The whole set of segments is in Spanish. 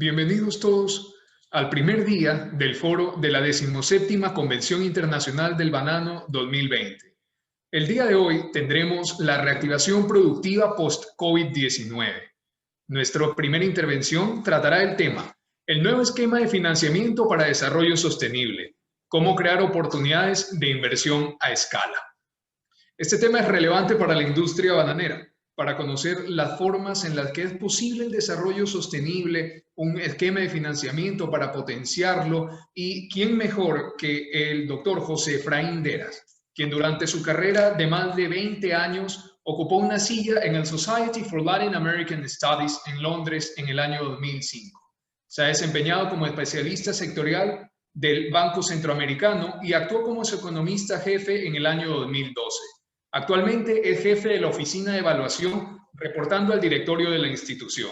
Bienvenidos todos al primer día del foro de la 17ª Convención Internacional del Banano 2020. El día de hoy tendremos la reactivación productiva post-COVID-19. Nuestra primera intervención tratará el tema, el nuevo esquema de financiamiento para desarrollo sostenible, cómo crear oportunidades de inversión a escala. Este tema es relevante para la industria bananera, para conocer las formas en las que es posible el desarrollo sostenible, un esquema de financiamiento para potenciarlo y quién mejor que el doctor José Efraín Deras, quien durante su carrera de más de 20 años ocupó una silla en el Society for Latin American Studies en Londres en el año 2005. Se ha desempeñado como especialista sectorial del Banco Centroamericano y actuó como su economista jefe en el año 2012. Actualmente es jefe de la Oficina de Evaluación, reportando al directorio de la institución.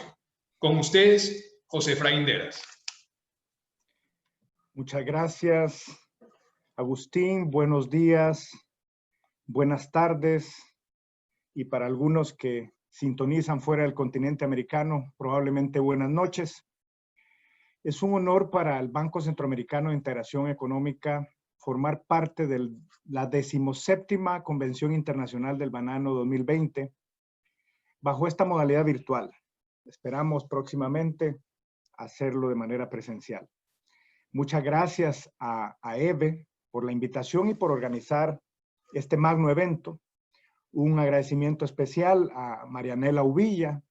Con ustedes, José Efraín Deras. Muchas gracias, Agustín. Buenos días, buenas tardes. Y para algunos que sintonizan fuera del continente americano, probablemente buenas noches. Es un honor para el Banco Centroamericano de Integración Económica formar parte de la 17ª Convención Internacional del Banano 2020 bajo esta modalidad virtual. Esperamos próximamente hacerlo de manera presencial. Muchas gracias a EVE por la invitación y por organizar este magno evento. Un agradecimiento especial a Marianela Uvilla,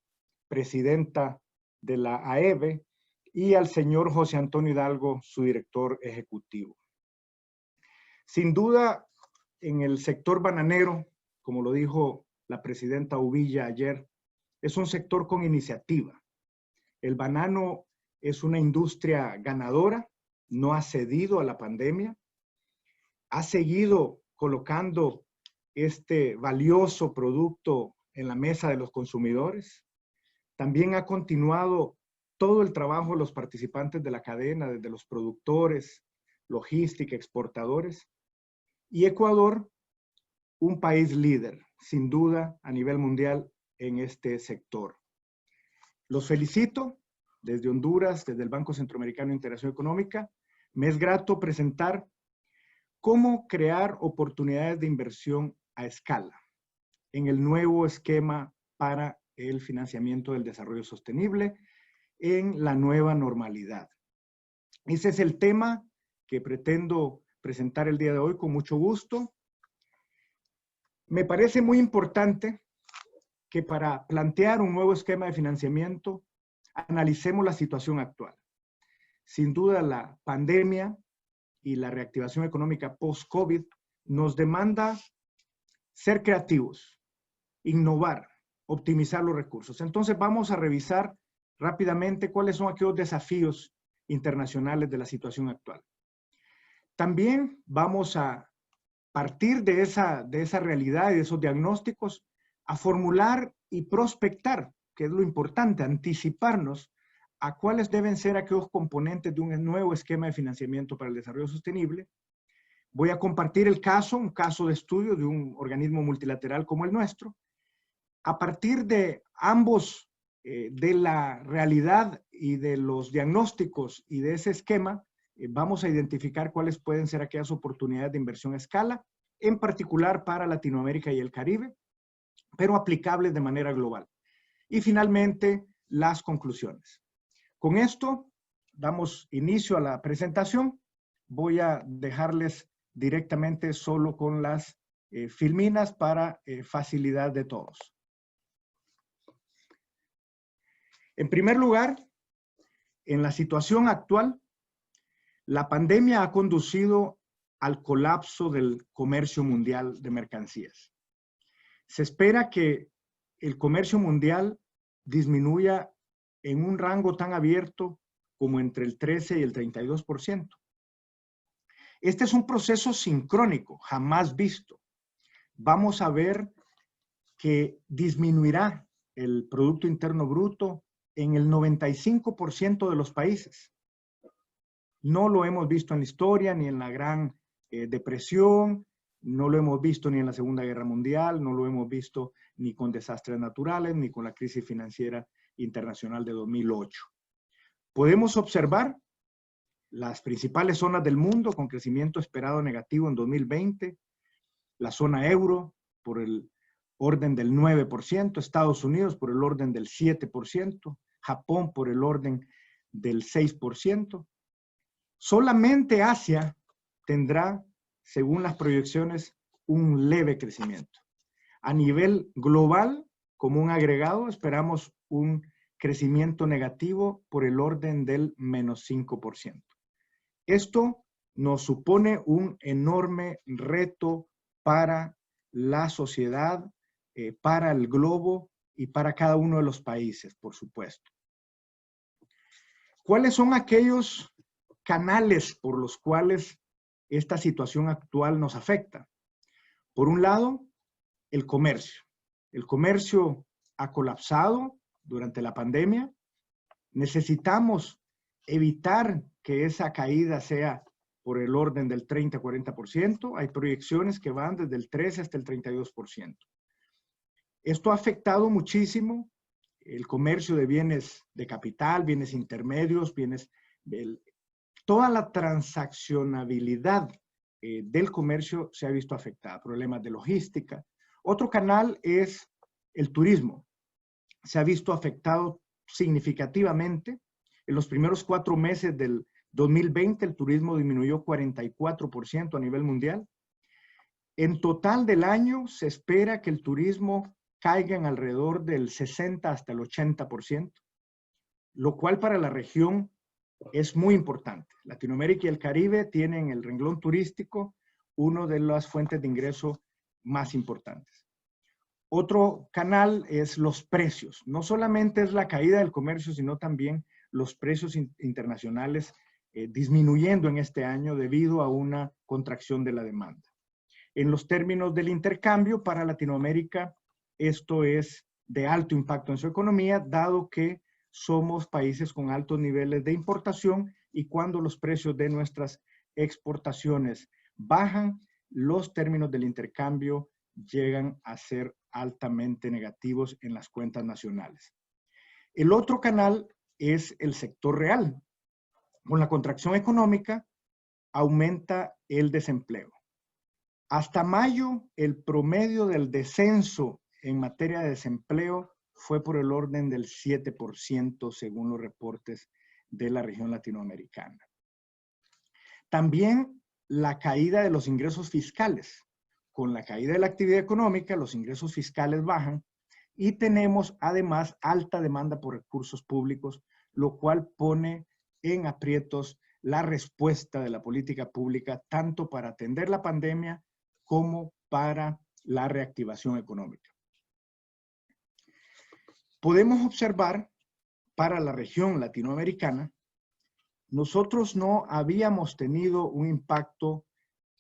presidenta de la AEVE, y al señor José Antonio Hidalgo, su director ejecutivo. Sin duda, en el sector bananero, como lo dijo la presidenta Uvilla ayer, es un sector con iniciativa. El banano es una industria ganadora, no ha cedido a la pandemia, ha seguido colocando este valioso producto en la mesa de los consumidores. También ha continuado todo el trabajo de los participantes de la cadena, desde los productores, logística, exportadores. Y Ecuador, un país líder, sin duda, a nivel mundial en este sector. Los felicito desde Honduras, desde el Banco Centroamericano de Integración Económica. Me es grato presentar cómo crear oportunidades de inversión a escala en el nuevo esquema para el financiamiento del desarrollo sostenible en la nueva normalidad. Ese es el tema que pretendo presentar el día de hoy con mucho gusto. Me parece muy importante que para plantear un nuevo esquema de financiamiento analicemos la situación actual. Sin duda, la pandemia y la reactivación económica post-COVID nos demanda ser creativos, innovar, optimizar los recursos. Entonces vamos a revisar rápidamente cuáles son aquellos desafíos internacionales de la situación actual. También vamos a partir de esa realidad y de esos diagnósticos a formular y prospectar, que es lo importante, anticiparnos a cuáles deben ser aquellos componentes de un nuevo esquema de financiamiento para el desarrollo sostenible. Voy a compartir un caso de estudio de un organismo multilateral como el nuestro. A partir de ambos, de la realidad y de los diagnósticos y de ese esquema, vamos a identificar cuáles pueden ser aquellas oportunidades de inversión a escala, en particular para Latinoamérica y el Caribe, pero aplicables de manera global. Y finalmente, las conclusiones. Con esto, damos inicio a la presentación. Voy a dejarles directamente solo con las filminas para facilidad de todos. En primer lugar, en la situación actual, la pandemia ha conducido al colapso del comercio mundial de mercancías. Se espera que el comercio mundial disminuya en un rango tan abierto como entre el 13 y el 32%. Este es un proceso sincrónico, jamás visto. Vamos a ver que disminuirá el Producto Interno Bruto en el 95% de los países. No lo hemos visto en la historia, ni en la Gran Depresión, no lo hemos visto ni en la Segunda Guerra Mundial, no lo hemos visto ni con desastres naturales, ni con la crisis financiera internacional de 2008. Podemos observar las principales zonas del mundo con crecimiento esperado negativo en 2020, la zona euro por el orden del 9%, Estados Unidos por el orden del 7%, Japón por el orden del 6%. Solamente Asia tendrá, según las proyecciones, un leve crecimiento. A nivel global, como un agregado, esperamos un crecimiento negativo por el orden del menos 5%. Esto nos supone un enorme reto para la sociedad, para el globo y para cada uno de los países, por supuesto. ¿Cuáles son aquellos canales por los cuales esta situación actual nos afecta? Por un lado, el comercio. El comercio ha colapsado durante la pandemia. Necesitamos evitar que esa caída sea por el orden del 30-40%. Hay proyecciones que van desde el 13 hasta el 32%. Esto ha afectado muchísimo el comercio de bienes de capital, bienes intermedios, toda la transaccionabilidad del comercio se ha visto afectada, problemas de logística. Otro canal es el turismo. Se ha visto afectado significativamente. En los primeros 4 meses del 2020, el turismo disminuyó 44% a nivel mundial. En total del año, se espera que el turismo caiga en alrededor del 60 hasta el 80%, lo cual para la región es muy importante. Latinoamérica y el Caribe tienen el renglón turístico, una de las fuentes de ingreso más importantes. Otro canal es los precios. No solamente es la caída del comercio, sino también los precios internacionales disminuyendo en este año debido a una contracción de la demanda. En los términos del intercambio, para Latinoamérica, esto es de alto impacto en su economía, dado que somos países con altos niveles de importación y cuando los precios de nuestras exportaciones bajan, los términos del intercambio llegan a ser altamente negativos en las cuentas nacionales. El otro canal es el sector real. Con la contracción económica aumenta el desempleo. Hasta mayo, el promedio del descenso en materia de desempleo fue por el orden del 7% según los reportes de la región latinoamericana. También la caída de los ingresos fiscales. Con la caída de la actividad económica, los ingresos fiscales bajan y tenemos además alta demanda por recursos públicos, lo cual pone en aprietos la respuesta de la política pública tanto para atender la pandemia como para la reactivación económica. Podemos observar para la región latinoamericana, nosotros no habíamos tenido un impacto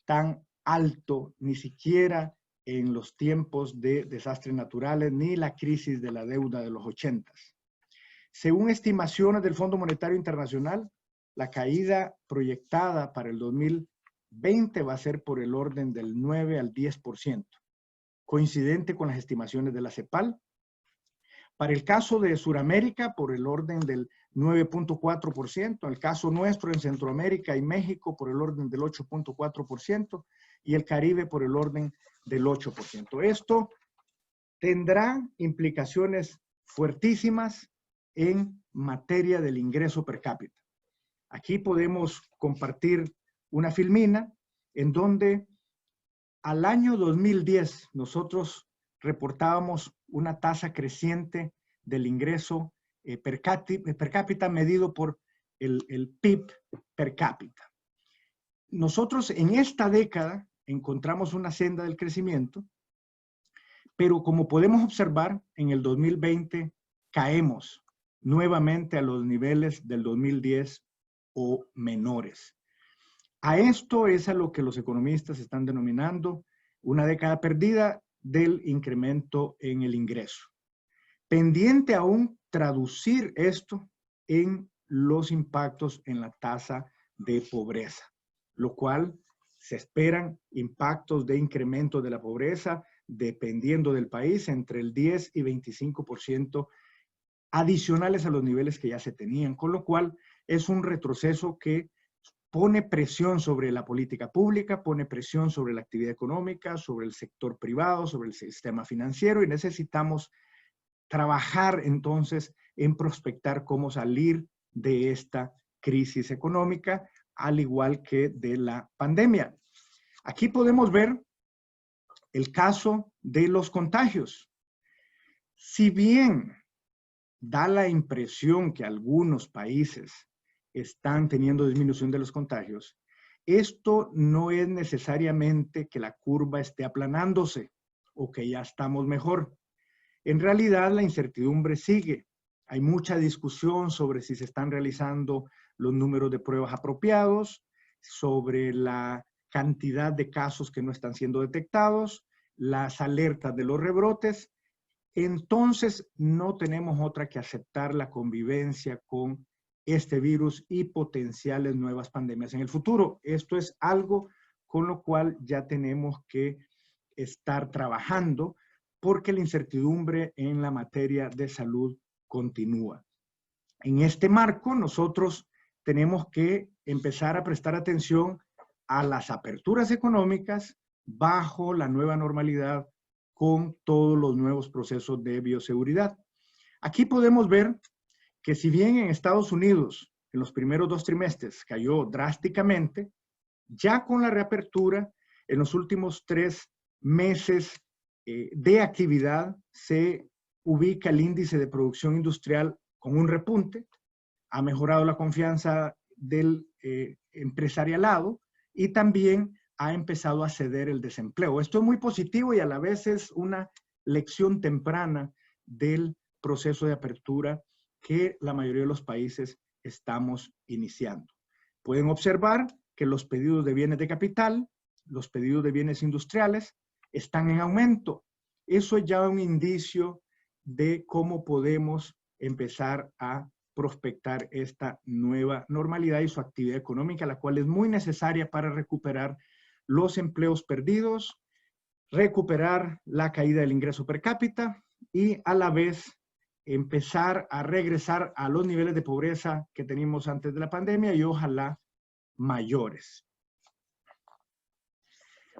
tan alto, ni siquiera en los tiempos de desastres naturales, ni la crisis de la deuda de los 80s. Según estimaciones del Fondo Monetario Internacional, la caída proyectada para el 2020 va a ser por el orden del 9 al 10%, coincidente con las estimaciones de la CEPAL. Para el caso de Sudamérica, por el orden del 9.4%, el caso nuestro en Centroamérica y México por el orden del 8.4% y el Caribe por el orden del 8%. Esto tendrá implicaciones fuertísimas en materia del ingreso per cápita. Aquí podemos compartir una filmina en donde al año 2010 nosotros reportábamos una tasa creciente del ingreso per cápita medido por el PIB per cápita. Nosotros en esta década encontramos una senda del crecimiento, pero como podemos observar, en el 2020 caemos nuevamente a los niveles del 2010 o menores. A esto es a lo que los economistas están denominando una década perdida del incremento en el ingreso. Pendiente aún traducir esto en los impactos en la tasa de pobreza, lo cual se esperan impactos de incremento de la pobreza dependiendo del país entre el 10 y 25% adicionales a los niveles que ya se tenían, con lo cual es un retroceso que pone presión sobre la política pública, pone presión sobre la actividad económica, sobre el sector privado, sobre el sistema financiero, y necesitamos trabajar entonces en prospectar cómo salir de esta crisis económica, al igual que de la pandemia. Aquí podemos ver el caso de los contagios. Si bien da la impresión que algunos países están teniendo disminución de los contagios, esto no es necesariamente que la curva esté aplanándose o que ya estamos mejor. En realidad, la incertidumbre sigue. Hay mucha discusión sobre si se están realizando los números de pruebas apropiados, sobre la cantidad de casos que no están siendo detectados, las alertas de los rebrotes. Entonces, no tenemos otra que aceptar la convivencia con este virus y potenciales nuevas pandemias en el futuro. Esto es algo con lo cual ya tenemos que estar trabajando porque la incertidumbre en la materia de salud continúa. En este marco, nosotros tenemos que empezar a prestar atención a las aperturas económicas bajo la nueva normalidad con todos los nuevos procesos de bioseguridad. Aquí podemos ver que si bien en Estados Unidos en los primeros 2 trimestres cayó drásticamente, ya con la reapertura en los últimos 3 meses de actividad se ubica el índice de producción industrial con un repunte, ha mejorado la confianza del empresarialado y también ha empezado a ceder el desempleo. Esto es muy positivo y a la vez es una lección temprana del proceso de apertura que la mayoría de los países estamos iniciando. Pueden observar que los pedidos de bienes de capital, los pedidos de bienes industriales están en aumento. Eso es ya un indicio de cómo podemos empezar a prospectar esta nueva normalidad y su actividad económica, la cual es muy necesaria para recuperar los empleos perdidos, recuperar la caída del ingreso per cápita y a la vez empezar a regresar a los niveles de pobreza que teníamos antes de la pandemia y ojalá mayores.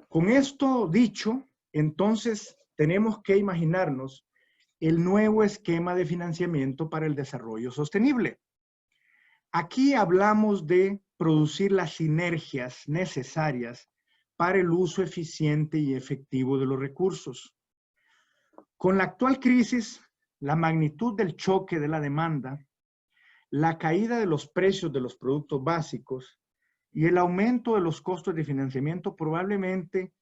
Con esto dicho, entonces tenemos que imaginarnos el nuevo esquema de financiamiento para el desarrollo sostenible. Aquí hablamos de producir las sinergias necesarias para el uso eficiente y efectivo de los recursos. Con la actual crisis, la magnitud del choque de la demanda, la caída de los precios de los productos básicos y el aumento de los costos de financiamiento probablemente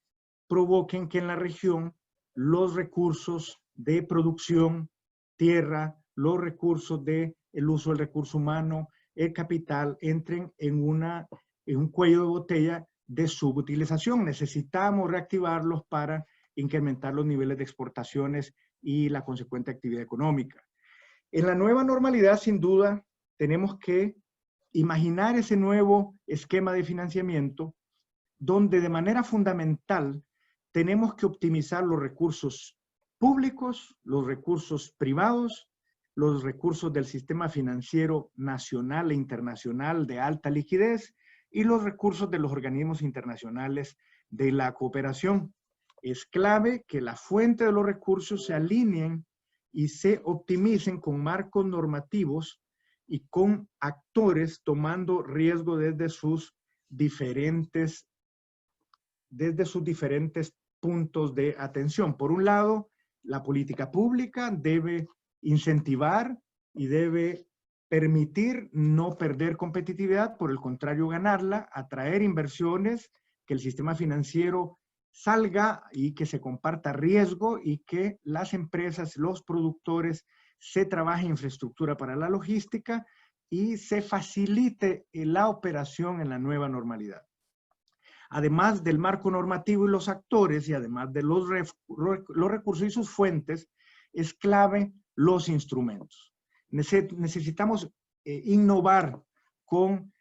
provoquen que en la región los recursos de producción, tierra, los recursos del uso del recurso humano, el capital, entren en un cuello de botella de subutilización. Necesitamos reactivarlos para incrementar los niveles de exportaciones y la consecuente actividad económica. En la nueva normalidad, sin duda, tenemos que imaginar ese nuevo esquema de financiamiento donde de manera fundamental tenemos que optimizar los recursos públicos, los recursos privados, los recursos del sistema financiero nacional e internacional de alta liquidez y los recursos de los organismos internacionales de la cooperación. Es clave que la fuente de los recursos se alineen y se optimicen con marcos normativos y con actores tomando riesgo desde sus diferentes puntos de atención. Por un lado, la política pública debe incentivar y debe permitir no perder competitividad, por el contrario, ganarla, atraer inversiones, que el sistema financiero salga y que se comparta riesgo y que las empresas, los productores, se trabaje infraestructura para la logística y se facilite la operación en la nueva normalidad. Además del marco normativo y los actores y además de los recursos y sus fuentes, es clave los instrumentos. Necesitamos innovar con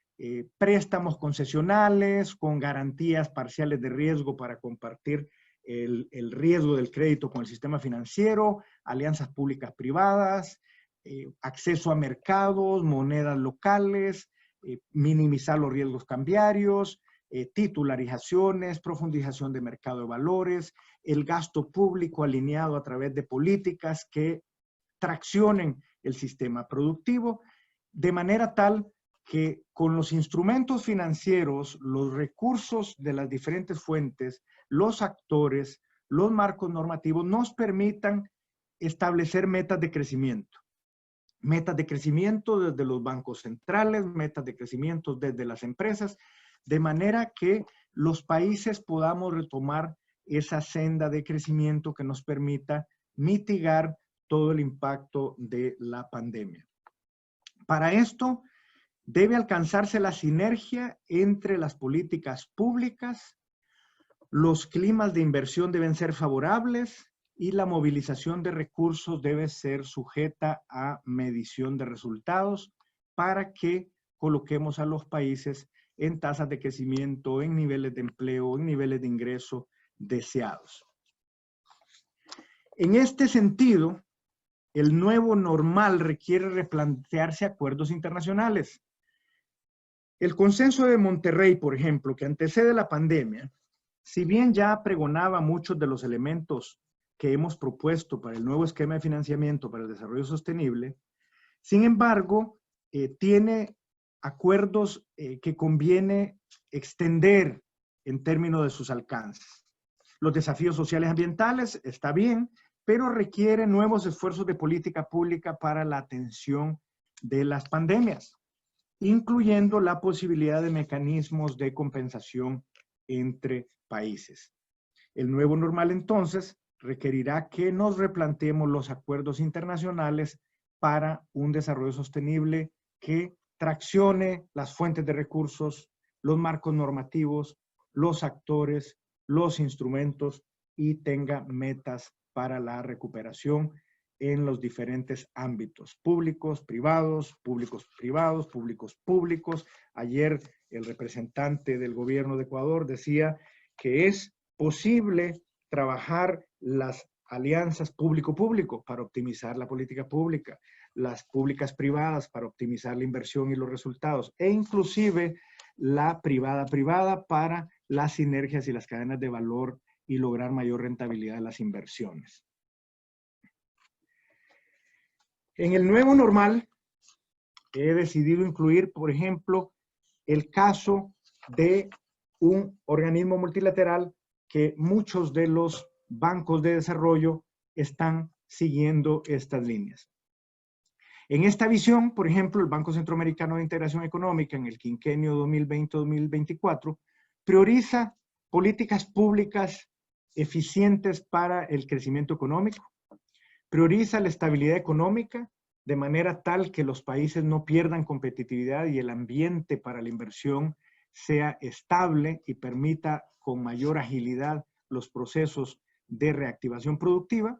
préstamos concesionales, con garantías parciales de riesgo para compartir el riesgo del crédito con el sistema financiero, alianzas públicas privadas, acceso a mercados, monedas locales, minimizar los riesgos cambiarios, titularizaciones, profundización de mercado de valores, el gasto público alineado a través de políticas que traccionen el sistema productivo, de manera tal que con los instrumentos financieros, los recursos de las diferentes fuentes, los actores, los marcos normativos nos permitan establecer metas de crecimiento. Metas de crecimiento desde los bancos centrales, metas de crecimiento desde las empresas, de manera que los países podamos retomar esa senda de crecimiento que nos permita mitigar todo el impacto de la pandemia. Para esto, debe alcanzarse la sinergia entre las políticas públicas, los climas de inversión deben ser favorables y la movilización de recursos debe ser sujeta a medición de resultados para que coloquemos a los países en tasas de crecimiento, en niveles de empleo, en niveles de ingreso deseados. En este sentido, el nuevo normal requiere replantearse acuerdos internacionales. El Consenso de Monterrey, por ejemplo, que antecede la pandemia, si bien ya pregonaba muchos de los elementos que hemos propuesto para el nuevo esquema de financiamiento para el desarrollo sostenible, sin embargo, tiene acuerdos que conviene extender en términos de sus alcances. Los desafíos sociales y ambientales está bien, pero requiere nuevos esfuerzos de política pública para la atención de las pandemias, incluyendo la posibilidad de mecanismos de compensación entre países. El nuevo normal, entonces, requerirá que nos replanteemos los acuerdos internacionales para un desarrollo sostenible que traccione las fuentes de recursos, los marcos normativos, los actores, los instrumentos y tenga metas para la recuperación en los diferentes ámbitos, públicos, privados, públicos, privados, públicos, públicos. Ayer el representante del gobierno de Ecuador decía que es posible trabajar las alianzas público-público para optimizar la política pública, las públicas privadas para optimizar la inversión y los resultados, e inclusive la privada-privada para las sinergias y las cadenas de valor y lograr mayor rentabilidad de las inversiones. En el nuevo normal he decidido incluir, por ejemplo, el caso de un organismo multilateral que muchos de los bancos de desarrollo están siguiendo estas líneas. En esta visión, por ejemplo, el Banco Centroamericano de Integración Económica en el quinquenio 2020-2024 prioriza políticas públicas eficientes para el crecimiento económico, prioriza la estabilidad económica de manera tal que los países no pierdan competitividad y el ambiente para la inversión sea estable y permita con mayor agilidad los procesos de reactivación productiva,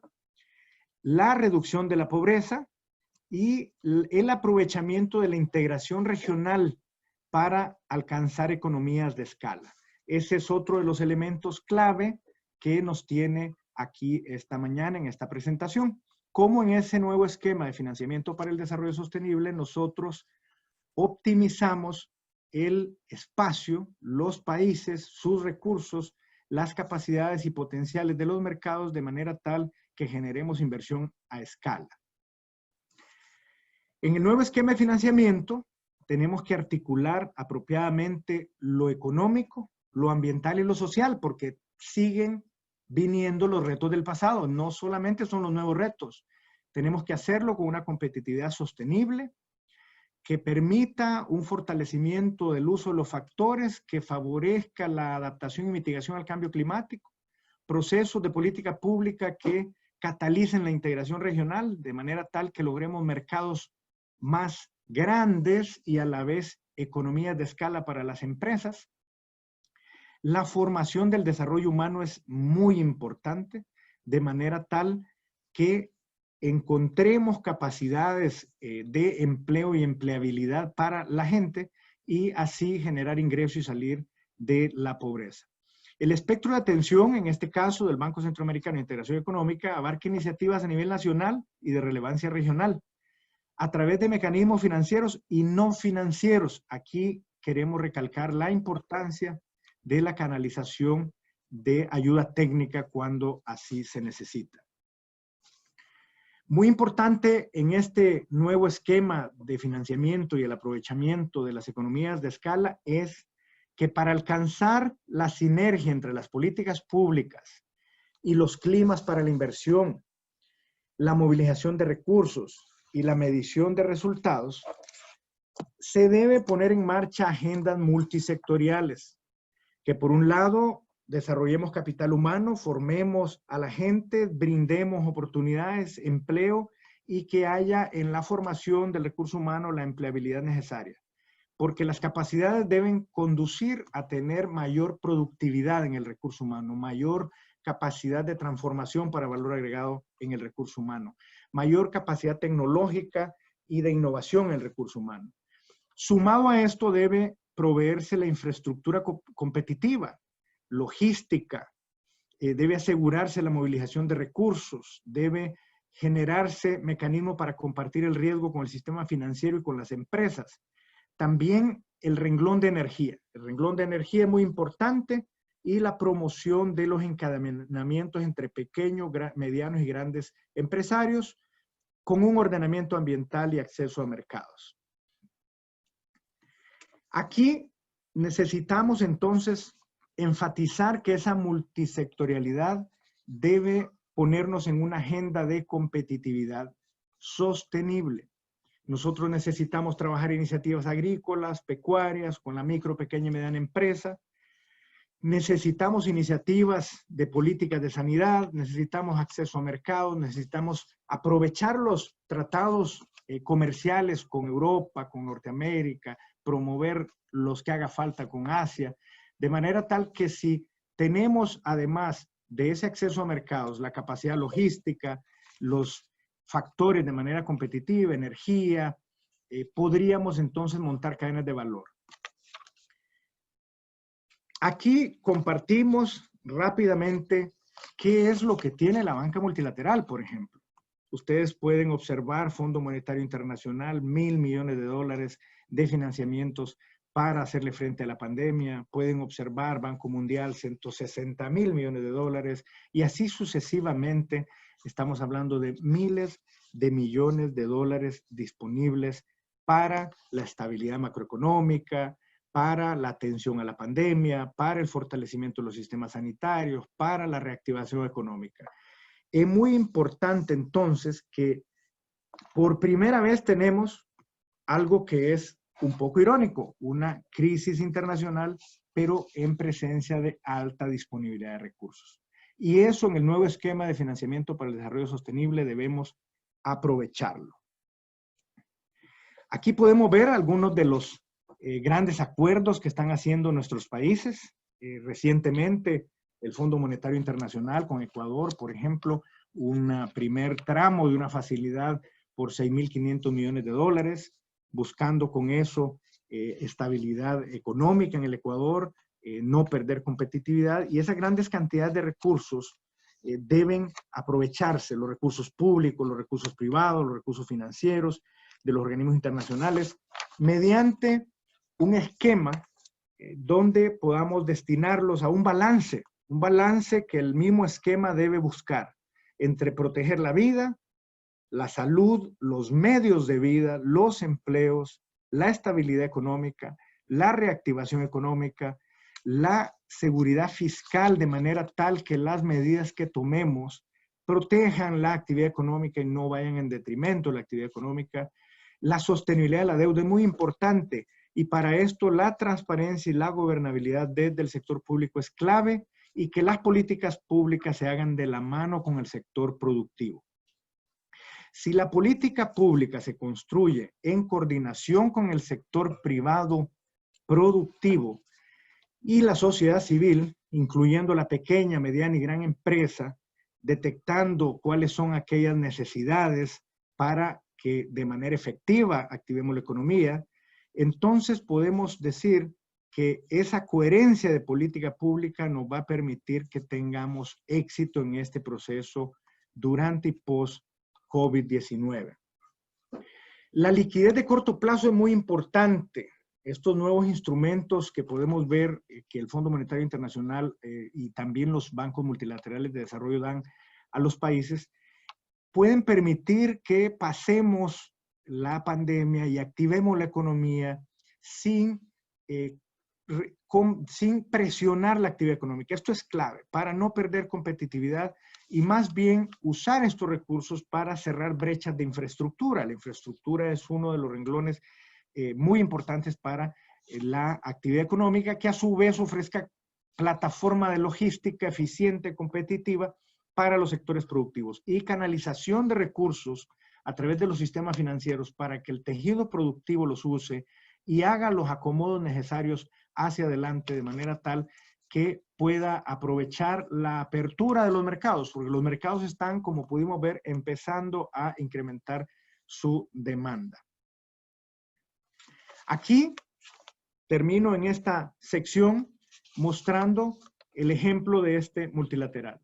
la reducción de la pobreza y el aprovechamiento de la integración regional para alcanzar economías de escala. Ese es otro de los elementos clave que nos tiene aquí esta mañana en esta presentación. Cómo en ese nuevo esquema de financiamiento para el desarrollo sostenible nosotros optimizamos el espacio, los países, sus recursos, las capacidades y potenciales de los mercados de manera tal que generemos inversión a escala. En el nuevo esquema de financiamiento tenemos que articular apropiadamente lo económico, lo ambiental y lo social, porque siguen viniendo los retos del pasado, no solamente son los nuevos retos. Tenemos que hacerlo con una competitividad sostenible que permita un fortalecimiento del uso de los factores que favorezca la adaptación y mitigación al cambio climático, procesos de política pública que catalicen la integración regional de manera tal que logremos mercados más grandes y a la vez economías de escala para las empresas. La formación del desarrollo humano es muy importante, de manera tal que encontremos capacidades de empleo y empleabilidad para la gente y así generar ingresos y salir de la pobreza. El espectro de atención, en este caso del Banco Centroamericano de Integración Económica, abarca iniciativas a nivel nacional y de relevancia regional. a través de mecanismos financieros y no financieros. Aquí queremos recalcar la importancia de la canalización de ayuda técnica cuando así se necesita. Muy importante en este nuevo esquema de financiamiento y el aprovechamiento de las economías de escala es que para alcanzar la sinergia entre las políticas públicas y los climas para la inversión, la movilización de recursos y la medición de resultados, se debe poner en marcha agendas multisectoriales, que por un lado desarrollemos capital humano, formemos a la gente, brindemos oportunidades, empleo y que haya en la formación del recurso humano la empleabilidad necesaria. Porque las capacidades deben conducir a tener mayor productividad en el recurso humano, mayor capacidad de transformación para valor agregado en el recurso humano, mayor capacidad tecnológica y de innovación en el recurso humano. Sumado a esto debe proveerse la infraestructura competitiva, logística, debe asegurarse la movilización de recursos, debe generarse mecanismos para compartir el riesgo con el sistema financiero y con las empresas. También el renglón de energía. El renglón de energía es muy importante y la promoción de los encadenamientos entre pequeños, medianos y grandes empresarios con un ordenamiento ambiental y acceso a mercados. Aquí necesitamos entonces enfatizar que esa multisectorialidad debe ponernos en una agenda de competitividad sostenible. Nosotros necesitamos trabajar iniciativas agrícolas, pecuarias, con la micro, pequeña y mediana empresa. Necesitamos iniciativas de políticas de sanidad, necesitamos acceso a mercados, necesitamos aprovechar los tratados comerciales con Europa, con Norteamérica, promover los que haga falta con Asia, de manera tal que si tenemos además de ese acceso a mercados, la capacidad logística, los factores de manera competitiva, energía, podríamos entonces montar cadenas de valor. Aquí compartimos rápidamente qué es lo que tiene la banca multilateral, por ejemplo. Ustedes pueden observar Fondo Monetario Internacional, $1.000 millones de financiamientos para hacerle frente a la pandemia. Pueden observar Banco Mundial, $160.000 millones, y así sucesivamente. Estamos hablando de miles de millones de dólares disponibles para la estabilidad macroeconómica, para la atención a la pandemia, para el fortalecimiento de los sistemas sanitarios, para la reactivación económica. Es muy importante entonces que por primera vez tenemos algo que es un poco irónico, una crisis internacional, pero en presencia de alta disponibilidad de recursos. Y eso en el nuevo esquema de financiamiento para el desarrollo sostenible debemos aprovecharlo. Aquí podemos ver algunos de los grandes acuerdos que están haciendo nuestros países. Recientemente, el Fondo Monetario Internacional con Ecuador, por ejemplo, un primer tramo de una facilidad por $6.500 millones, buscando con eso estabilidad económica en el Ecuador, no perder competitividad, y esas grandes cantidades de recursos deben aprovecharse, los recursos públicos, los recursos privados, los recursos financieros de los organismos internacionales, mediante un esquema donde podamos destinarlos a un balance que el mismo esquema debe buscar entre proteger la vida, la salud, los medios de vida, los empleos, la estabilidad económica, la reactivación económica, la seguridad fiscal, de manera tal que las medidas que tomemos protejan la actividad económica y no vayan en detrimento de la actividad económica. La sostenibilidad de la deuda es muy importante y para esto la transparencia y la gobernabilidad desde el sector público es clave, y que las políticas públicas se hagan de la mano con el sector productivo. Si la política pública se construye en coordinación con el sector privado productivo y la sociedad civil, incluyendo la pequeña, mediana y gran empresa, detectando cuáles son aquellas necesidades para que de manera efectiva activemos la economía, entonces podemos decir que esa coherencia de política pública nos va a permitir que tengamos éxito en este proceso durante y post COVID-19. La liquidez de corto plazo es muy importante. Estos nuevos instrumentos que podemos ver que el Fondo Monetario Internacional y también los bancos multilaterales de desarrollo dan a los países, pueden permitir que pasemos la pandemia y activemos la economía sin presionar la actividad económica. Esto es clave para no perder competitividad y más bien usar estos recursos para cerrar brechas de infraestructura. La infraestructura es uno de los renglones muy importantes para la actividad económica, que a su vez ofrezca plataforma de logística eficiente, competitiva para los sectores productivos y canalización de recursos a través de los sistemas financieros para que el tejido productivo los use y haga los acomodos necesarios hacia adelante de manera tal que pueda aprovechar la apertura de los mercados, porque los mercados están, como pudimos ver, empezando a incrementar su demanda. Aquí termino en esta sección mostrando el ejemplo de este multilateral,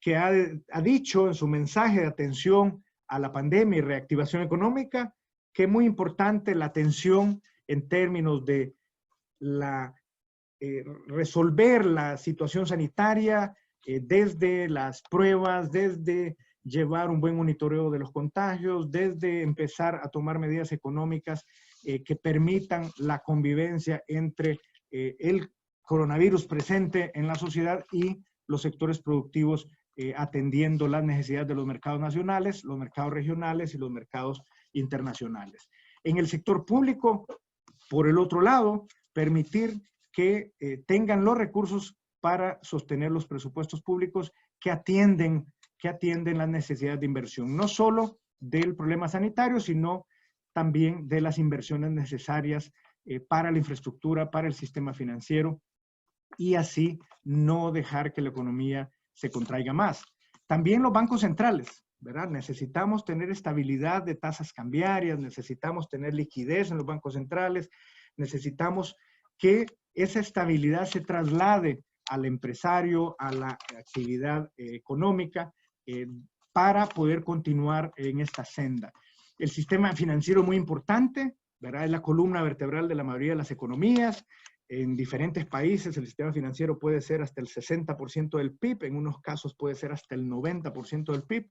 que ha dicho en su mensaje de atención a la pandemia y reactivación económica que es muy importante la atención en términos de resolver la situación sanitaria desde las pruebas, desde llevar un buen monitoreo de los contagios, desde empezar a tomar medidas económicas que permitan la convivencia entre el coronavirus presente en la sociedad y los sectores productivos atendiendo las necesidades de los mercados nacionales, los mercados regionales y los mercados internacionales. En el sector público, por el otro lado, permitir que tengan los recursos para sostener los presupuestos públicos que atienden las necesidades de inversión, no solo del problema sanitario, sino también de las inversiones necesarias para la infraestructura, para el sistema financiero, y así no dejar que la economía se contraiga más. También los bancos centrales, ¿verdad? Necesitamos tener estabilidad de tasas cambiarias, necesitamos tener liquidez en los bancos centrales, necesitamos que esa estabilidad se traslade al empresario, a la actividad económica, para poder continuar en esta senda. El sistema financiero es muy importante, ¿verdad? Es la columna vertebral de la mayoría de las economías. En diferentes países el sistema financiero puede ser hasta el 60% del PIB, en unos casos puede ser hasta el 90% del PIB,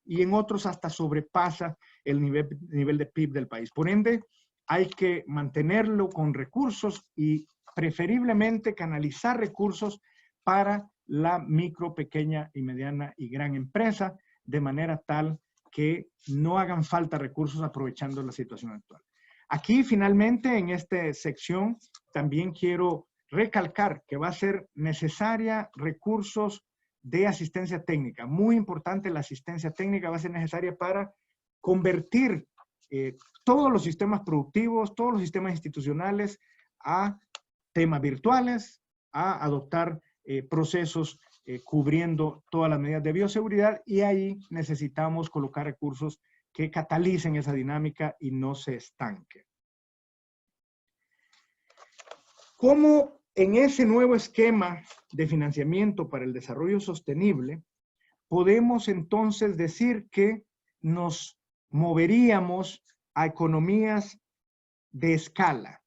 y en otros hasta sobrepasa el nivel de PIB del país. Por ende, hay que mantenerlo con recursos y preferiblemente canalizar recursos para la micro, pequeña y mediana y gran empresa, de manera tal que no hagan falta recursos aprovechando la situación actual. Aquí, finalmente, en esta sección, también quiero recalcar que va a ser necesaria recursos de asistencia técnica. Muy importante, la asistencia técnica va a ser necesaria para convertir todos los sistemas productivos, todos los sistemas institucionales a temas virtuales, a adoptar procesos cubriendo todas las medidas de bioseguridad, y ahí necesitamos colocar recursos que catalicen esa dinámica y no se estanque. ¿Cómo en ese nuevo esquema de financiamiento para el desarrollo sostenible podemos entonces decir que nos moveríamos a economías de escala,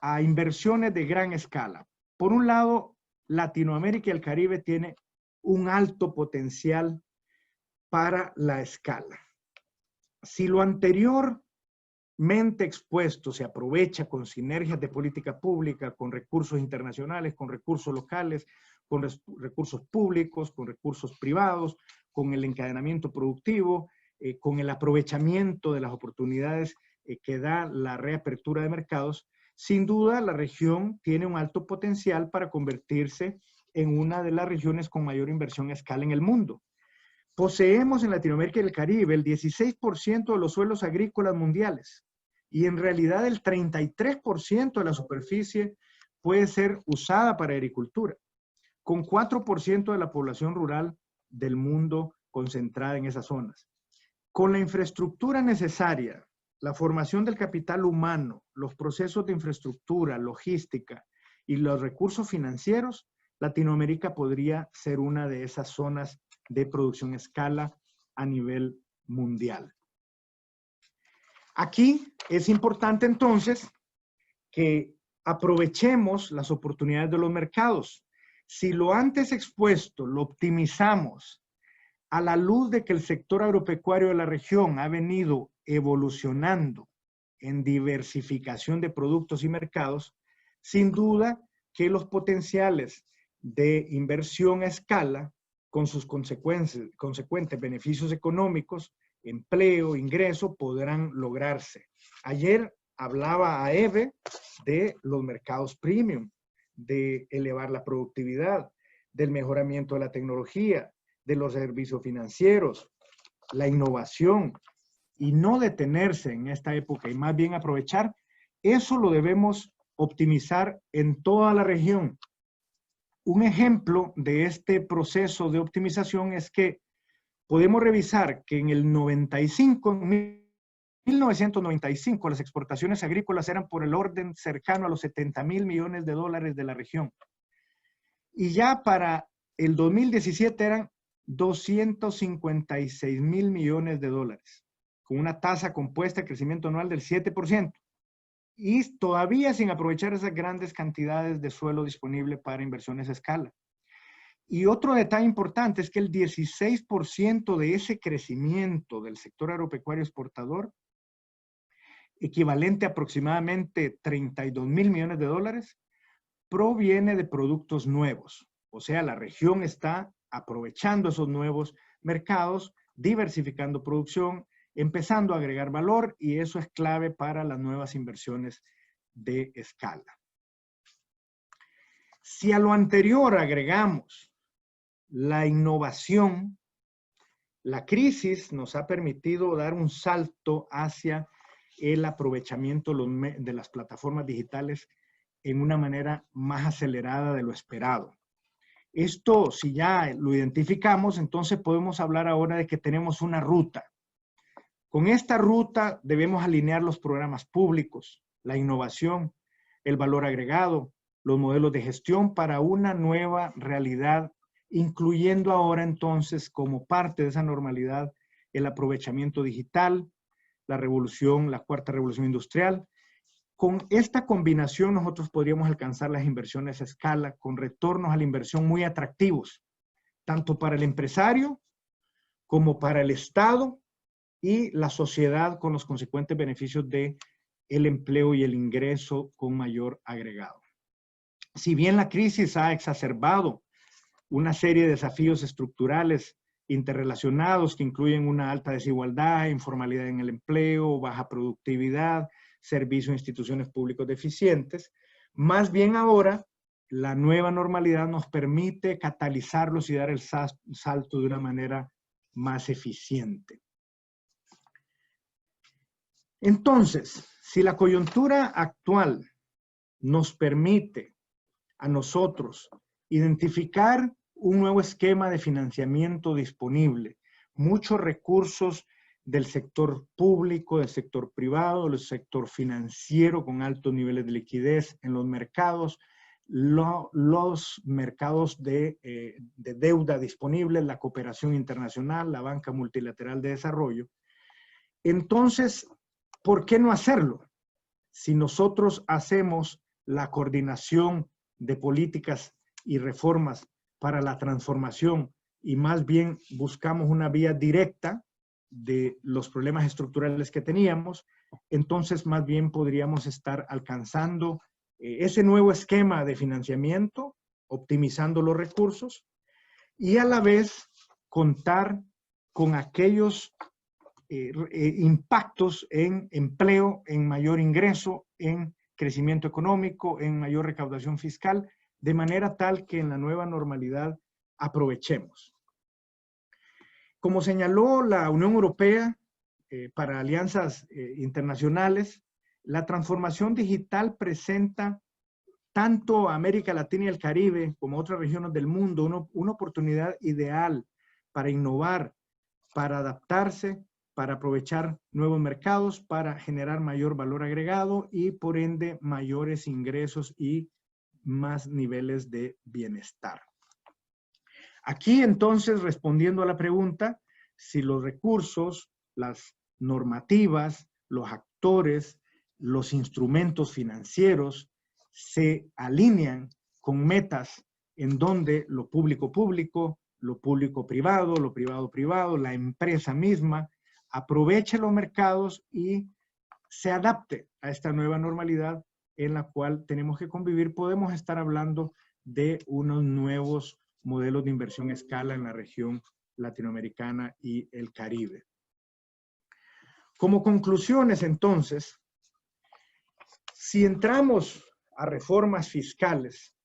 a inversiones de gran escala? Por un lado, Latinoamérica y el Caribe tiene un alto potencial para la escala. Si lo anteriormente expuesto se aprovecha con sinergias de política pública, con recursos internacionales, con recursos locales, con recursos públicos, con recursos privados, con el encadenamiento productivo, con el aprovechamiento de las oportunidades que da la reapertura de mercados, sin duda la región tiene un alto potencial para convertirse en una de las regiones con mayor inversión a escala en el mundo. Poseemos en Latinoamérica y el Caribe el 16% de los suelos agrícolas mundiales, y en realidad el 33% de la superficie puede ser usada para agricultura, con 4% de la población rural del mundo concentrada en esas zonas. Con la infraestructura necesaria, la formación del capital humano, los procesos de infraestructura, logística y los recursos financieros, Latinoamérica podría ser una de esas zonas de producción a escala a nivel mundial. Aquí es importante entonces que aprovechemos las oportunidades de los mercados. Si lo antes expuesto lo optimizamos a la luz de que el sector agropecuario de la región ha venido evolucionando en diversificación de productos y mercados, sin duda que los potenciales de inversión a escala, con sus consecuentes beneficios económicos, empleo, ingreso, podrán lograrse. Ayer hablaba a Eve de los mercados premium, de elevar la productividad, del mejoramiento de la tecnología, de los servicios financieros, la innovación, y no detenerse en esta época y más bien aprovechar, eso lo debemos optimizar en toda la región. Un ejemplo de este proceso de optimización es que podemos revisar que en el 1995, las exportaciones agrícolas eran por el orden cercano a los 70,000 millones de dólares de la región. Y ya para el 2017 eran 256,000 millones de dólares, con una tasa compuesta de crecimiento anual del 7%. Y todavía sin aprovechar esas grandes cantidades de suelo disponible para inversiones a escala. Y otro detalle importante es que el 16% de ese crecimiento del sector agropecuario exportador, equivalente a aproximadamente 32,000 millones de dólares, proviene de productos nuevos. O sea, la región está aprovechando esos nuevos mercados, diversificando producción, empezando a agregar valor, y eso es clave para las nuevas inversiones de escala. Si a lo anterior agregamos la innovación, la crisis nos ha permitido dar un salto hacia el aprovechamiento de las plataformas digitales en una manera más acelerada de lo esperado. Esto, si ya lo identificamos, entonces podemos hablar ahora de que tenemos una ruta. Con esta ruta debemos alinear los programas públicos, la innovación, el valor agregado, los modelos de gestión para una nueva realidad, incluyendo ahora entonces como parte de esa normalidad el aprovechamiento digital, la cuarta revolución industrial. Con esta combinación nosotros podríamos alcanzar las inversiones a escala con retornos a la inversión muy atractivos, tanto para el empresario como para el Estado y la sociedad, con los consecuentes beneficios de el empleo y el ingreso con mayor agregado. Si bien la crisis ha exacerbado una serie de desafíos estructurales interrelacionados que incluyen una alta desigualdad, informalidad en el empleo, baja productividad, servicios a instituciones públicas deficientes, más bien ahora la nueva normalidad nos permite catalizarlos y dar el salto de una manera más eficiente. Entonces, si la coyuntura actual nos permite a nosotros identificar un nuevo esquema de financiamiento disponible, muchos recursos del sector público, del sector privado, del sector financiero con altos niveles de liquidez en los mercados, los mercados de deuda disponibles, la cooperación internacional, la banca multilateral de desarrollo. Entonces, ¿por qué no hacerlo? Si nosotros hacemos la coordinación de políticas y reformas para la transformación y más bien buscamos una vía directa de los problemas estructurales que teníamos, entonces más bien podríamos estar alcanzando ese nuevo esquema de financiamiento, optimizando los recursos y a la vez contar con aquellos impactos en empleo, en mayor ingreso, en crecimiento económico, en mayor recaudación fiscal, de manera tal que en la nueva normalidad aprovechemos. Como señaló la Unión Europea para alianzas internacionales, la transformación digital presenta tanto a América Latina y el Caribe como a otras regiones del mundo una oportunidad ideal para innovar, para adaptarse, para aprovechar nuevos mercados, para generar mayor valor agregado y por ende mayores ingresos y más niveles de bienestar. Aquí entonces, respondiendo a la pregunta, si los recursos, las normativas, los actores, los instrumentos financieros se alinean con metas en donde lo público-público, lo público-privado, lo privado-privado, la empresa misma aproveche los mercados y se adapte a esta nueva normalidad en la cual tenemos que convivir. Podemos estar hablando de unos nuevos modelos de inversión a escala en la región latinoamericana y el Caribe. Como conclusiones, entonces, si entramos a reformas fiscales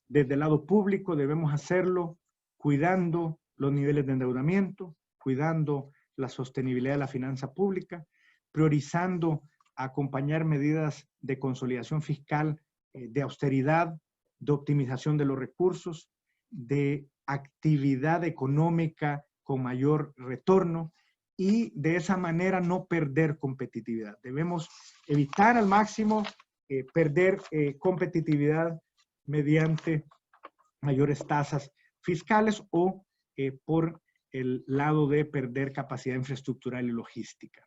desde el lado público, debemos hacerlo cuidando los niveles de endeudamiento, cuidando la sostenibilidad de la finanza pública, priorizando acompañar medidas de consolidación fiscal, de austeridad, de optimización de los recursos, de actividad económica con mayor retorno y de esa manera no perder competitividad. Debemos evitar al máximo perder competitividad mediante mayores tasas fiscales o por el lado de perder capacidad infraestructural y logística.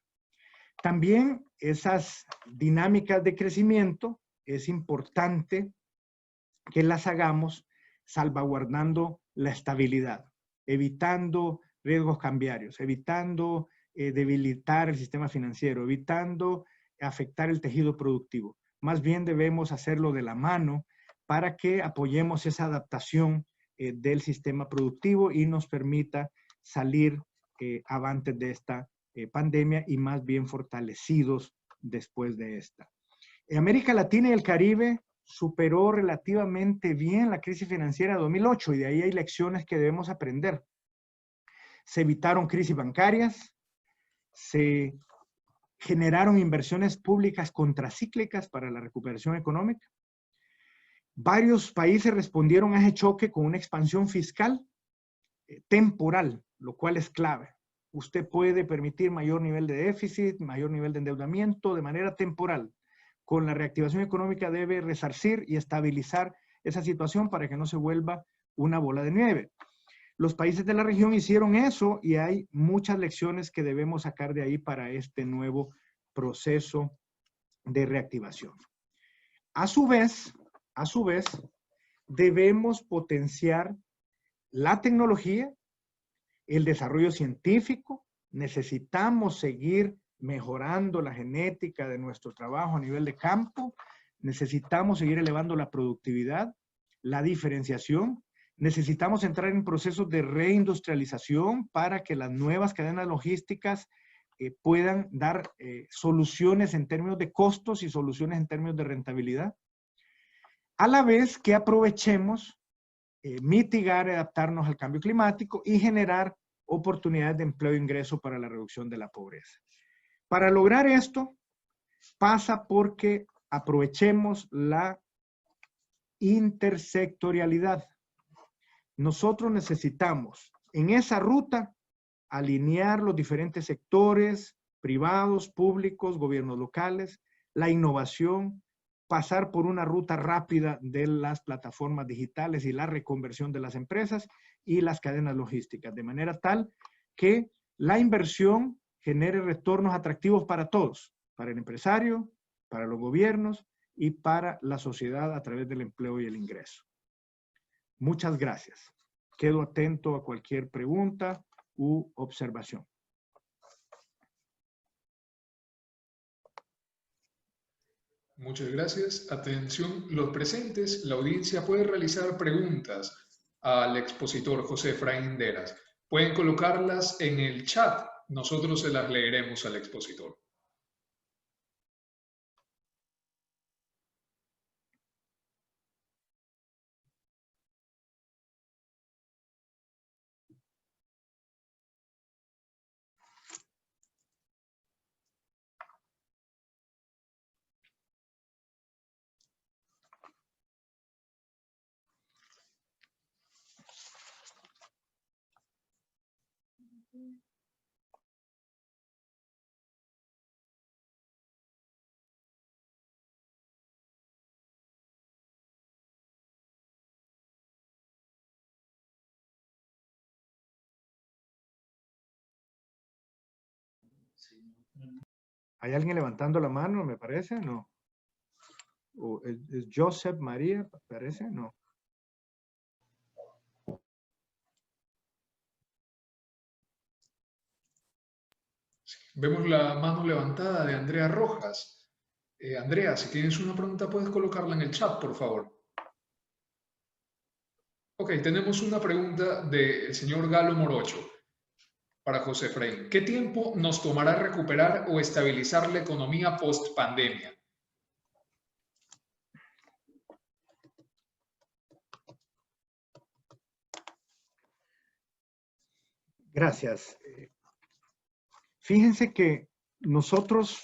También esas dinámicas de crecimiento es importante que las hagamos salvaguardando la estabilidad, evitando riesgos cambiarios, evitando debilitar el sistema financiero, evitando afectar el tejido productivo. Más bien debemos hacerlo de la mano para que apoyemos esa adaptación del sistema productivo y nos permita salir avantes de esta pandemia y más bien fortalecidos después de esta. América Latina y el Caribe superó relativamente bien la crisis financiera de 2008 y de ahí hay lecciones que debemos aprender. Se evitaron crisis bancarias, se generaron inversiones públicas contracíclicas para la recuperación económica. Varios países respondieron a ese choque con una expansión fiscal temporal, lo cual es clave. Usted puede permitir mayor nivel de déficit, mayor nivel de endeudamiento de manera temporal. Con la reactivación económica debe resarcir y estabilizar esa situación para que no se vuelva una bola de nieve. Los países de la región hicieron eso y hay muchas lecciones que debemos sacar de ahí para este nuevo proceso de reactivación. A su vez, debemos potenciar la tecnología, el desarrollo científico. Necesitamos seguir mejorando la genética de nuestro trabajo a nivel de campo. Necesitamos seguir elevando la productividad, la diferenciación. Necesitamos entrar en procesos de reindustrialización para que las nuevas cadenas logísticas puedan dar soluciones en términos de costos y soluciones en términos de rentabilidad. A la vez que aprovechemos mitigar, adaptarnos al cambio climático y generar oportunidades de empleo e ingreso para la reducción de la pobreza. Para lograr esto, pasa porque aprovechemos la intersectorialidad. Nosotros necesitamos en esa ruta alinear los diferentes sectores, privados, públicos, gobiernos locales, la innovación, pasar por una ruta rápida de las plataformas digitales y la reconversión de las empresas y las cadenas logísticas, de manera tal que la inversión genere retornos atractivos para todos, para el empresario, para los gobiernos y para la sociedad a través del empleo y el ingreso. Muchas gracias. Quedo atento a cualquier pregunta u observación. Muchas gracias. Atención, los presentes, la audiencia puede realizar preguntas al expositor José Efraín Deras. Pueden colocarlas en el chat. Nosotros se las leeremos al expositor. ¿Hay alguien levantando la mano, me parece? No. ¿O es Joseph María, parece? No. Vemos la mano levantada de Andrea Rojas. Andrea, si tienes una pregunta, puedes colocarla en el chat, por favor. Ok, tenemos una pregunta del señor Galo Morocho para José Frey. ¿Qué tiempo nos tomará recuperar o estabilizar la economía post-pandemia? Gracias. Fíjense que nosotros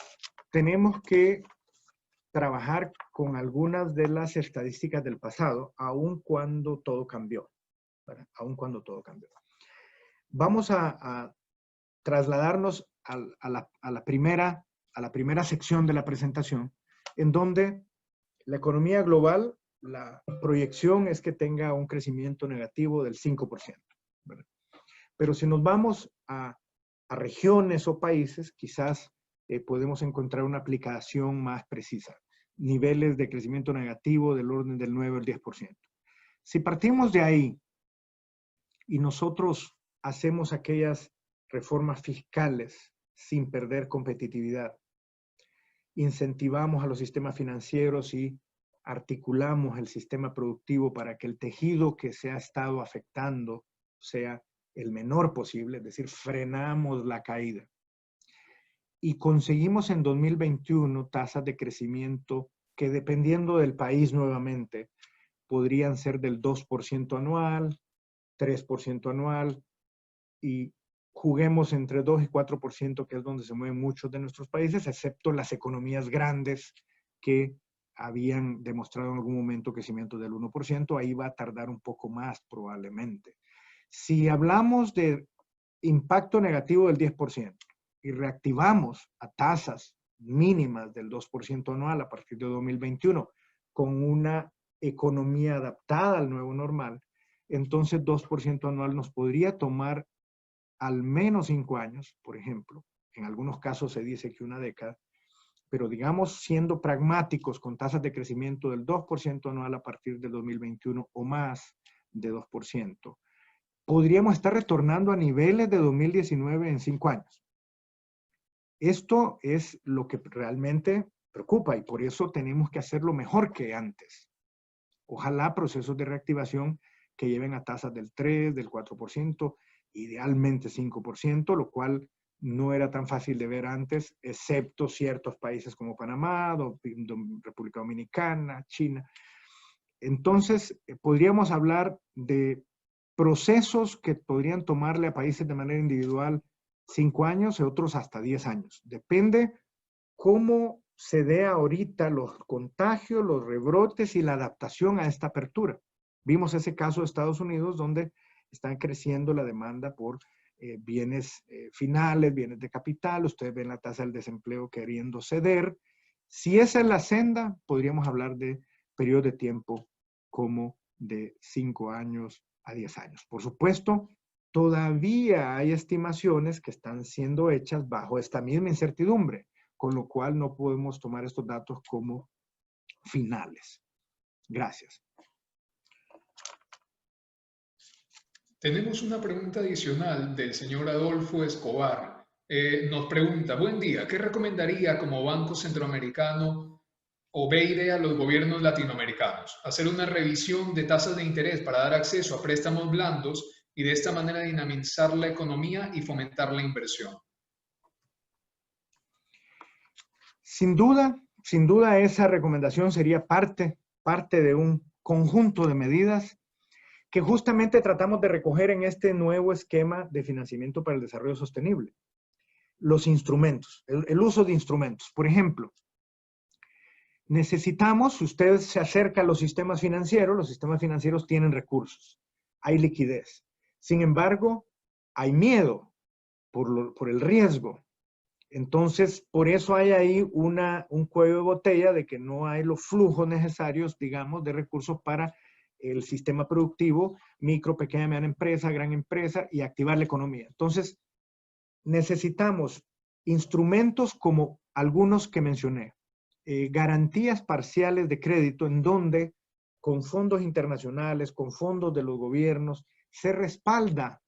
tenemos que trabajar con algunas de las estadísticas del pasado, aun cuando todo cambió. ¿Verdad? Aun cuando todo cambió. Vamos a trasladarnos a la primera sección de la presentación, en donde la economía global, la proyección es que tenga un crecimiento negativo del 5%. ¿Verdad? Pero si nos vamos a regiones o países, quizás podemos encontrar una aplicación más precisa. Niveles de crecimiento negativo del orden del 9 al 10%. Si partimos de ahí y nosotros hacemos aquellas reformas fiscales sin perder competitividad, incentivamos a los sistemas financieros y articulamos el sistema productivo para que el tejido que se ha estado afectando sea el menor posible, es decir, frenamos la caída. Y conseguimos en 2021 tasas de crecimiento que, dependiendo del país nuevamente, podrían ser del 2% anual, 3% anual, y juguemos entre 2 y 4%, que es donde se mueven muchos de nuestros países, excepto las economías grandes que habían demostrado en algún momento crecimiento del 1%, ahí va a tardar un poco más probablemente. Si hablamos de impacto negativo del 10% y reactivamos a tasas mínimas del 2% anual a partir de 2021 con una economía adaptada al nuevo normal, entonces 2% anual nos podría tomar al menos 5 años, por ejemplo. En algunos casos se dice que una década, pero digamos siendo pragmáticos con tasas de crecimiento del 2% anual a partir del 2021 o más de 2%, podríamos estar retornando a niveles de 2019 en 5 años. Esto es lo que realmente preocupa y por eso tenemos que hacerlo mejor que antes. Ojalá procesos de reactivación que lleven a tasas del 3, del 4%, idealmente 5%, lo cual no era tan fácil de ver antes, excepto ciertos países como Panamá, República Dominicana, China. Entonces, podríamos hablar de procesos que podrían tomarle a países de manera individual 5 años y otros hasta 10 años. Depende cómo se dé ahorita los contagios, los rebrotes y la adaptación a esta apertura. Vimos ese caso de Estados Unidos donde están creciendo la demanda por bienes finales, bienes de capital. Ustedes ven la tasa del desempleo queriendo ceder. Si esa es la senda, podríamos hablar de periodos de tiempo como de 5 años a 10 años. Por supuesto, todavía hay estimaciones que están siendo hechas bajo esta misma incertidumbre, con lo cual no podemos tomar estos datos como finales. Gracias. Tenemos una pregunta adicional del señor Adolfo Escobar. Nos pregunta, buen día, ¿qué recomendaría como Banco Centroamericano o BID a los gobiernos latinoamericanos? Hacer una revisión de tasas de interés para dar acceso a préstamos blandos y de esta manera dinamizar la economía y fomentar la inversión. Sin duda esa recomendación sería parte de un conjunto de medidas que justamente tratamos de recoger en este nuevo esquema de financiamiento para el desarrollo sostenible. Los instrumentos, el uso de instrumentos. Por ejemplo, necesitamos, si usted se acerca a los sistemas financieros tienen recursos, hay liquidez. Sin embargo, hay miedo por el riesgo. Entonces, por eso hay ahí un cuello de botella de que no hay los flujos necesarios, digamos, de recursos para el sistema productivo, micro, pequeña, mediana empresa, gran empresa y activar la economía. Entonces, necesitamos instrumentos como algunos que mencioné. Garantías parciales de crédito en donde con fondos internacionales, con fondos de los gobiernos, se respalda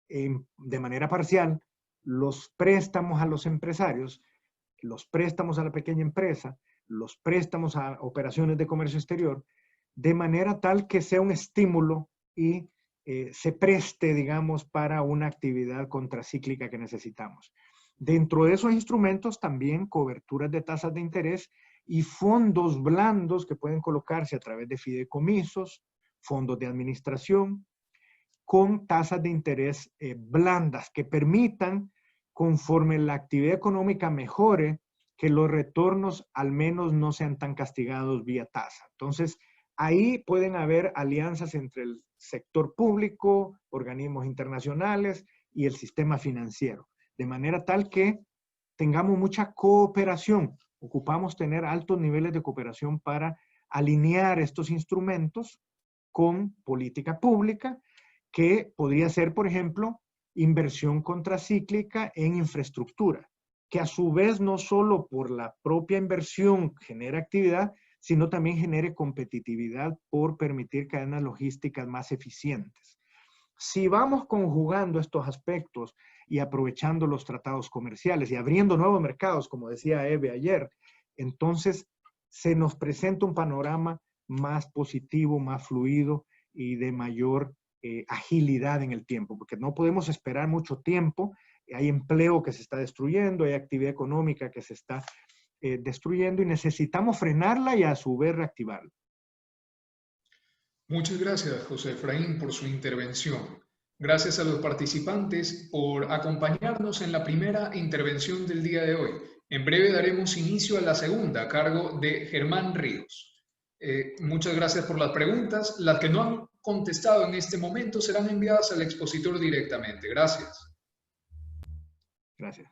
de manera parcial los préstamos a los empresarios, los préstamos a la pequeña empresa, los préstamos a operaciones de comercio exterior, de manera tal que sea un estímulo y se preste, digamos, para una actividad contracíclica que necesitamos. Dentro de esos instrumentos también coberturas de tasas de interés y fondos blandos que pueden colocarse a través de fideicomisos, fondos de administración, con tasas de interés blandas que permitan, conforme la actividad económica mejore, que los retornos al menos no sean tan castigados vía tasa. Entonces, ahí pueden haber alianzas entre el sector público, organismos internacionales y el sistema financiero, de manera tal que tengamos mucha cooperación. Ocupamos tener altos niveles de cooperación para alinear estos instrumentos con política pública, que podría ser, por ejemplo, inversión contracíclica en infraestructura, que a su vez no solo por la propia inversión genera actividad, sino también genere competitividad por permitir cadenas logísticas más eficientes. Si vamos conjugando estos aspectos y aprovechando los tratados comerciales y abriendo nuevos mercados, como decía Eve ayer, entonces se nos presenta un panorama más positivo, más fluido y de mayor agilidad en el tiempo, porque no podemos esperar mucho tiempo. Hay empleo que se está destruyendo, hay actividad económica que se está destruyendo y necesitamos frenarla y a su vez reactivarla. Muchas gracias, José Efraín, por su intervención. Gracias a los participantes por acompañarnos en la primera intervención del día de hoy. En breve daremos inicio a la segunda, a cargo de Germán Ríos. Muchas gracias por las preguntas. Las que no han contestado en este momento serán enviadas al expositor directamente. Gracias. Gracias.